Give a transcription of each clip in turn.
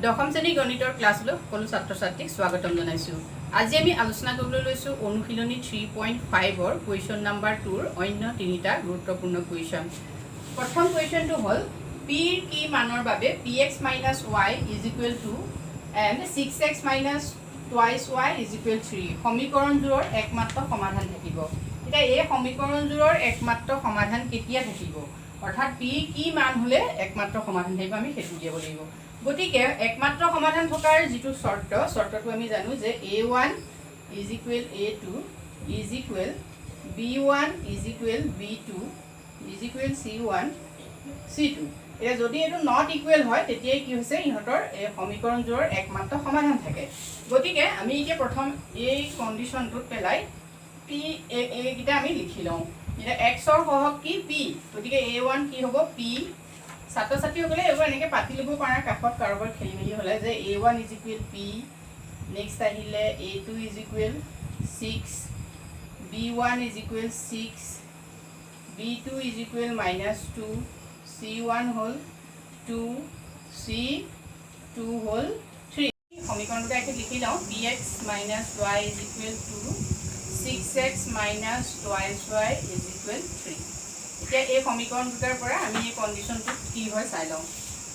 দশম শ্ৰেণী গণিতৰ ক্লাছলৈ সকলো ছাত্ৰ ছাত্ৰীক স্বাগতম জনাইছোঁ। আজি আমি আলোচনা কৰিবলৈ লৈছোঁ অনুশীলনী 3.5ৰ কুৱেশ্যন নাম্বাৰ 2ৰ অন্য তিনিটা গুৰুত্বপূৰ্ণ কুৱেশ্যন। প্ৰথম কুৱেশ্যনটো হ'ল পিৰ কি মানৰ বাবে px - y = 2 and 6x - twice y = 3 সমীকৰণযোৰৰ একমাত্ৰ সমাধান থাকিব। এতিয়া এই সমীকৰণযোৰৰ একমাত্ৰ সমাধান কেতিয়া থাকিব, অৰ্থাৎ p কি মান হ'লে একমাত্ৰ সমাধান থাকিব, আমি সেইটো উলিয়াব লাগিব। গতিকে একমাত্ৰ সমাধান থকাৰ যিটো চৰ্তটো আমি জানো যে a1 = a2 = b1 = b2 c1 c2। এতিয়া যদি এইটো নট ইকুৱেল হয় তেতিয়াই কি হৈছে, ইহঁতৰ এই সমীকৰণযোৰৰ একমাত্ৰ সমাধান থাকে। গতিকে আমি এতিয়া প্ৰথম এই কণ্ডিশ্যনটোত পেলাই p এইকেইটা আমি লিখি লওঁ। এতিয়া এক্সৰ সহগ কি p, গতিকে a1 কি হ'ব p। ছাত্ৰ ছাত্ৰীসকলে এইবোৰ এনেকৈ পাতি ল'ব পাৰে কাষত কাৰোবাৰ খেলি মেলি হ'লে, যে a1 = p, নেক্সট আহিলে a2 = 6, b1 = 6, b2 = -2, c1 হ'ল 2, c2 হ'ল 3। সমীকৰণটো এতিয়া লিখি লওঁ, px - y = 2, 6x - twice y = 3। এতিয়া এই সমীকৰণ দুটাৰ পৰা আমি এই কণ্ডিশ্যনটো কি হয় চাই লওঁ।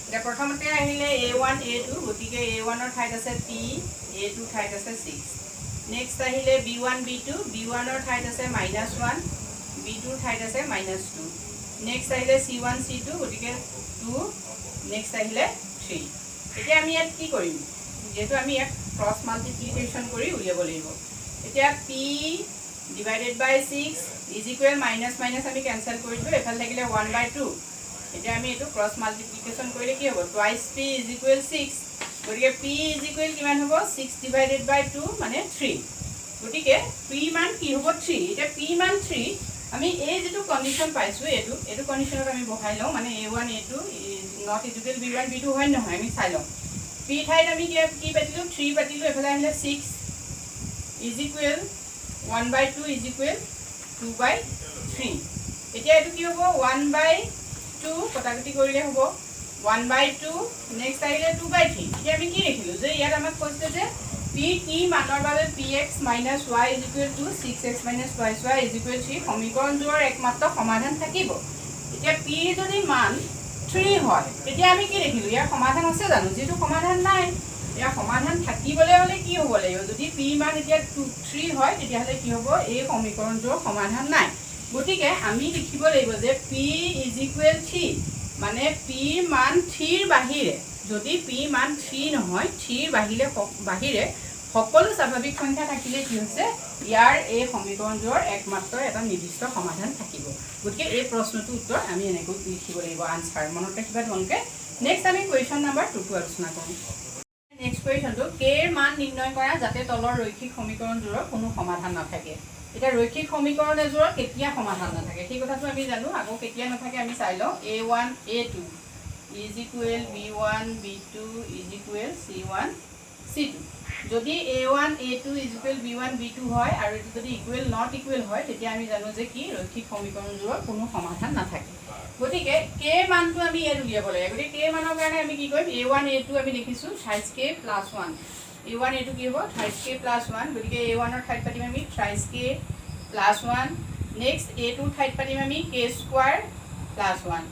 এতিয়া প্ৰথমতে আহিলে a1 a2, গতিকে a1ৰ ঠাইত আছে p, a2ৰ ঠাইত আছে 6। নেক্সট আহিলে b1 b2, b1ৰ ঠাইত আছে -1, b2ৰ ঠাইত আছে -2। নেক্সট আহিলে c1 c2, গতিকে 2, নেক্সট আহিলে 3। এতিয়া আমি ইয়াত কি কৰিম, যিহেতু আমি ইয়াত ক্ৰছ মাল্টিপ্লিকেশ্যন কৰি উলিয়াব লাগিব। এতিয়া p / 6 = আমি কেঞ্চেল কৰি দিলোঁ, এফালে থাকিলে 1/2। এতিয়া আমি এইটো ক্ৰছ মাল্টিপ্লিকেশ্যন কৰিলে কি হ'ব, টুৱাইচ p = 6, গতিকে p কিমান হ'ব, 6 / 2 মানে 3। গতিকে p মান কি হ'ব, 3। এতিয়া p মান 3 আমি এই যিটো কণ্ডিশ্যন পাইছোঁ এইটো কণ্ডিশ্যনত আমি বহাই লওঁ, মানে a1 a2 not equal b1 b2 হয় নহয়, আমি চাই লওঁ। p ঠাইত আমি কি পাতিলোঁ, 3 পাতিলোঁ, এফালে আহিলে 6 = 1/2 = 2/3। এতিয়া এইটো কি হ'ব, 1/2 কটাকটি কৰিলে হ'ব 1/2, নেক্সট আহিলে 2/3। এতিয়া আমি কি দেখিলোঁ যে ইয়াত আমাক কৈছে যে p কি মানৰ বাবে px - y = 2, 6x - twice y = 3 সমীকৰণযোৰৰ একমাত্ৰ সমাধান থাকিব। এতিয়া p যদি মান 3 হয় তেতিয়া আমি কি দেখিলোঁ, ইয়াৰ সমাধান আছে জানো, যিটো সমাধান নাই। ইয়াৰ সমাধান থাকিবলৈ হ'লে কি হ'ব লাগিব, যদি p মান এতিয়া 3 হয় তেতিয়াহ'লে কি হ'ব, এই সমীকৰণটোৰ সমাধান নাই। গতিকে আমি লিখিব লাগিব যে p = 3, মানে p মান 3ৰ বাহিৰে, যদি p মান 3 নহয়, 3ৰ বাহিৰে সকলো স্বাভাৱিক সংখ্যা থাকিলে কি হৈছে, ইয়াৰ এই সমীকৰণটোৰ একমাত্ৰ এটা নিৰ্দিষ্ট সমাধান থাকিব। গতিকে এই প্ৰশ্নটোৰ উত্তৰ আমি এনেকৈ লিখিব লাগিব, আনচাৰ মনত ৰাখিবা তোমালোকে। নেক্সট আমি কুৱেশ্যন নাম্বাৰ 2টো আলোচনা কৰোঁ। নেক্সট কুৱেশ্যনটো কেৰ মান নিৰ্ণয় কৰা যাতে তলৰ ৰৈখিক সমীকৰণযোৰৰ কোনো সমাধান নাথাকে। এতিয়া ৰৈখিক সমীকৰণ এযোৰৰ কেতিয়া সমাধান নাথাকে সেই কথাটো আমি জানো, আকৌ কেতিয়া নাথাকে আমি চাই লওঁ। a1 a2 = b1 b2 = c1 c2। যদি a1 a2 = b1 b2 হয় আৰু এইটো যদি নট ইকুৱেল হয় তেতিয়া আমি জানো যে কি ৰৈখিক সমীকৰণযোৰৰ কোনো সমাধান নাথাকে। গতিকে k মানটো আমি ইয়াত উলিয়াব লাগে। গতিকে k মানৰ কাৰণে আমি কি কৰিম, a1 a2 আমি লিখিছোঁ thrice k + 1। a1 a2 কি হ'ব, thrice k + 1, গতিকে a1ৰ ঠাইত পাতিম আমি thrice k + 1। নেক্সট a2ৰ ঠাইত পাতিম আমি k² + 1।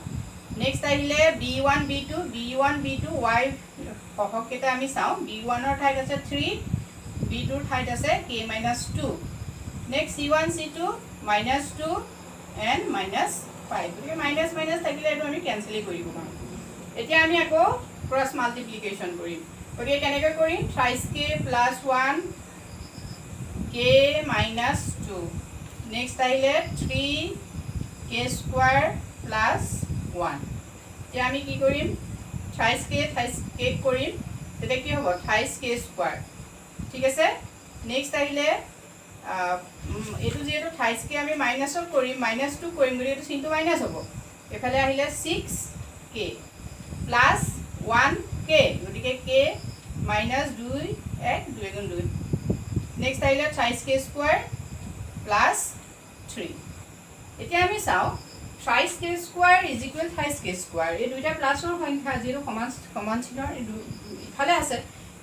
নেক্সট আহিলে b1 b2 y সহগকেইটা আমি চাওঁ। b1ৰ ঠাইত আছে 3, b2ৰ ঠাইত আছে k - 2। Next c1 c2 -2 and -5, গতিকে মাইনাছ থাকিলে এইটো আমি কেঞ্চেলেই কৰিব পাৰোঁ। এতিয়া আমি আকৌ ক্ৰছ মাল্টিপ্লিকেশ্যন কৰিম। গতিকে কেনেকৈ কৰিম, thrice k + 1 k - 2। নেক্সট আহিলে 3k² + 1। এতিয়া আমি কি কৰিম, thrice k কৰিম, তেতিয়া কি হ'ব, thrice k², ঠিক আছে। নেক্সট আহিলে এইটো যিহেতু thrice k আমি মাইনাছত কৰিম, -2 কৰিম, গতিকে এইটো চিনটো মাইনাছ হ'ব। এইফালে আহিলে 6k + 1k, গতিকে k - 2 1 2 × 2। নেক্সট আহিলে thrice k² + 3। এতিয়া আমি চাওঁ thrice k square is equal thrice k square এই দুইটা প্লাসৰ সংখ্যা যেটো সমান চিহ্নৰ ইফালে আছে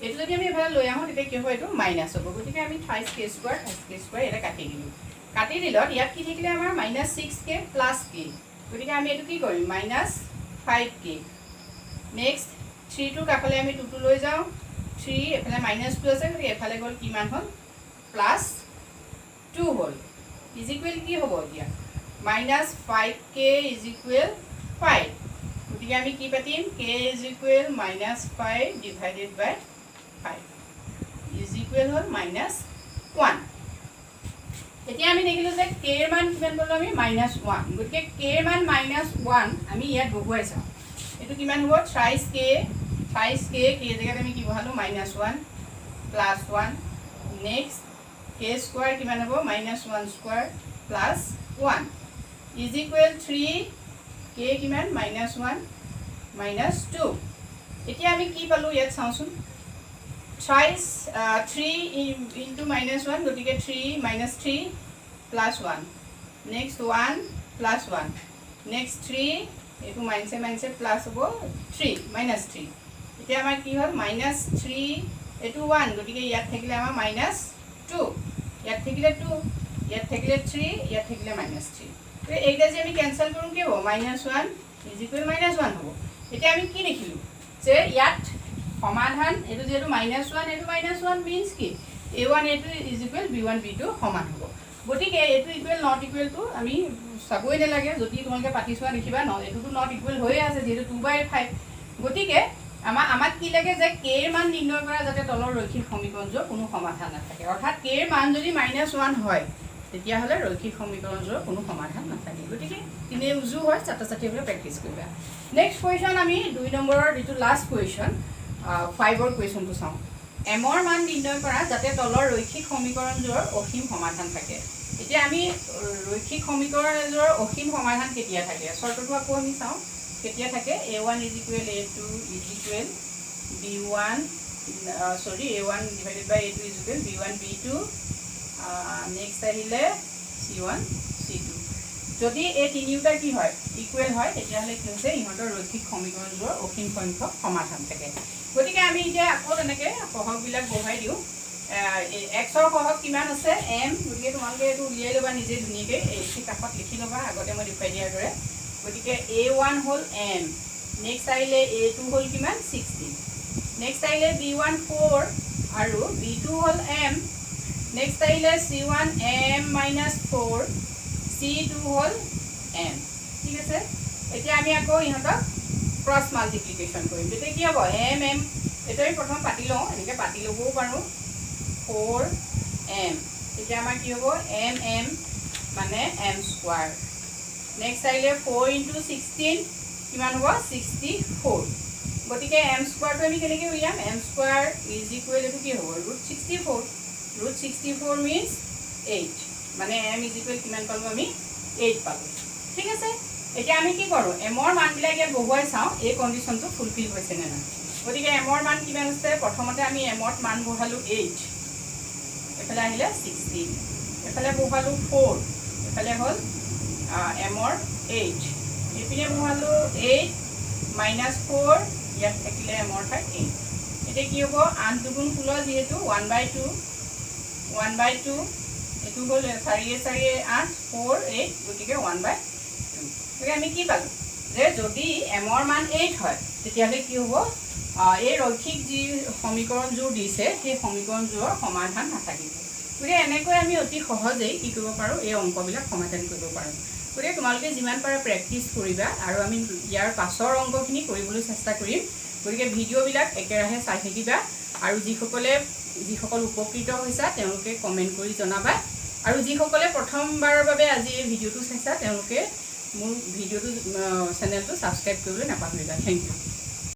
এটো যদি আমি এফালে লৈ আহো তেতিয়া কি হ'ব এটো মাইনাস হ'ব গতিকে আমি thrice k square এটা কাটি দিলো কাটি দিলত ইয়াত কি থাকিলে আমাৰ -6k + k গতিকে আমি এটো কি কৰিম -5k নেক্সট 3 টু কাফালে আমি 2 টু লৈ যাও 3 এফালে -2 আছে গতিকে এফালে গল কিমান হল +2 হল ইজ ইকুৱেল কি হ'ব এতিয়া -5k is equal 5 গতিকে আমি কি পাতিম k is equal -5 divided by 5 is equal হল -1 এতিয়া আমি দেখিলো যে k এর মান কিমান পালো আমি -1 গতিকে k এর মান -1 আমি ইয়াত বহুৱাই চাও এটো কিমান হ'ব thrice k k জায়গাত আমি কি বহালো -1 +1 নেক্সট k স্কয়ার কিমান হ'ব -1 স্কয়ার +1 is equal 3 k কিমান -1 -2 এতিয়া আমি কি পালো ইয়াত চাওচোন thrice 3 into -1 গতিকে 3 -3 +1 next 1 +1 next 3 এটো মাইনাসে প্লাস হ'ব 3 -3 এতিয়া আমাৰ কি হ'ল -3 এটো 1 গতিকে ইয়াত থাকিলে আমাৰ -2 ইয়াত থাকিলে 2 ইয়াত থাকিলে 3 ইয়াত থাকিলে -3 এইটা যে আমি ক্যান্সেল করুম কি হ'ব -1 is equal -1 হ'ব এতিয়া আমি কি দেখিলো যে ইয়াত সমাধান এটো যেটো -1 এটো -1 means কি a1 a2 is equal b1 b2 সমান হ'ব গতিকে এটো ইকুৱেল নট ইকুৱেল টু আমি সাবই না লাগে যদি তোমালকে পাতিছোৱা দেখিবা ন এটো তো নট ইকুৱেল হৈ আছে যেটো 2/5 গতিকে আমাক কি লাগে যে k এর মান নিৰ্ণয় কৰা যাতে তলৰ ৰৈখিক সমীকৰণৰ কোনো সমাধান নাথাকে অৰ্থাৎ k এৰ মান যদি -1 হয় তেতিয়া হলে ৰৈখিক সমীকৰণৰ কোনো সমাধান নাথাকে গতিকে তিনে উজু হয় ছাত্ৰ-ছাত্ৰীসকলে প্ৰেক্টিস কৰিবা নেক্সট কোৱেশ্চন আমি 2 নম্বৰৰ যেটো লাষ্ট কোৱেশ্চন 5 ৰ কোৱেশ্চনটো চাও m ৰ মান নিৰ্ণয় কৰা যাতে তলৰ ৰৈখিক সমীকৰণৰ অসীম সমাধান থাকে এতিয়া আমি ৰৈখিক সমীকৰণৰ অসীম সমাধান কেতিয়া থাকে শৰ্তটো আকৌ আমি চাও কেতিয়া থাকে a1 is equal a2 is equal b1 a1 divided by a2 is equal b1 b2 next আহিলে c1 c2 যদি এই তিনিটা কি হয় ইকুৱেল হয় তেতিয়া হলে কি হৈছে ইহঁতৰ ৰৈখিক সমীকৰণৰ অসীম সংখ্যক সমাধান থাকে গতিকে আমি এতিয়া আকৌ এনেকে সহগ বিলাক বহাই দিও x ৰ সহগ কিমান আছে m গতিকে তোমালোকে এটো উলিয়াই লবা নিজে ধুনিয়াকে এই কাষত লিখি লবা আগতে মই দেখুৱাই দিয়াৰ দৰে গতিকে a1 হল m নেক্সট আহিলে a2 হল কিমান 16 নেক্সট আহিলে b1 4 আৰু b2 হল m নেক্সট আহিলে c1 m - 4 c2 হল m ঠিক আছে এতিয়া আমি আকৌ ইহঁতক ক্রস মাল্টিপ্লিকেশন কৰিম তেতিয়া কি হ'ব m m এটা আমি প্ৰথম পাতি লওঁ এনেকে পাতি লবও পাৰো 4m এতিয়া আমাৰ কি হ'ব m m মানে m স্কয়াৰ নেক্সট আহিলে 4 * 16 কিমান হ'ব 64 গতিকে m স্কয়াৰটো আমি কেনেকৈ উলিয়াম m স্কয়াৰ = এটো কি হ'ব √64 √64 means 8 মানে m = কিমান পালো আমি 8 পালো ঠিক আছে এতিয়া আমি কি কৰো m ৰ মান বিলাক ইয়াত বহুৱাই চাও এই কন্ডিশনটো ফুলফিল হৈছে নে না গতিকে m ৰ মান কিমান আছে প্ৰথমতে আমি m ৰ মান বহালো 8 এফালে আহিলে 16 এফালে বহালো 4 এফালে হল m ৰ 8 এপিনে বহালো 8 - 4 ইয়াত থাকিলে m ৰ 8 এটা কি হ'ব 8 দুগুণ 16 যেহেতু 1/2 এটো হল 4 8 4 8 গতিকে 1/2 গতিকে আমি কি পালো যে যদি m ৰ মান 8 হয় তেতিয়ালে কি হ'ব এই ৰৈখিক যি সমীকৰণবোৰ দিছে সেই সমীকৰণবোৰৰ সমাধান নাথাকিব গতিকে এনেকৈ আমি অতি সহজেই কি কৰিব পাৰো এই অংকবিলাক সমাধান কৰিব পাৰো গতিকে তোমালোকে যিমান পাৰা প্ৰেক্টিস কৰিবা আৰু আমি ইয়াৰ পাছৰ অংকখিনি কৰিবলৈ চেষ্টা কৰিম গতিকে ভিডিঅ'বিলাক একেৰাহে চাই থাকিবা আৰু যিসকল উপকৃত হৈছা তেওঁলোকে কমেন্ট কৰি জনাবা আৰু যিসকলে প্ৰথমবাৰৰ বাবে আজি এই ভিডিঅ'টো চাইছা তেওঁলোকে মোৰ ভিডিঅ'টো চেনেলটো সাবস্ক্ৰাইব কৰিবলৈ নাপাহৰিবা থ্যাংক ইউ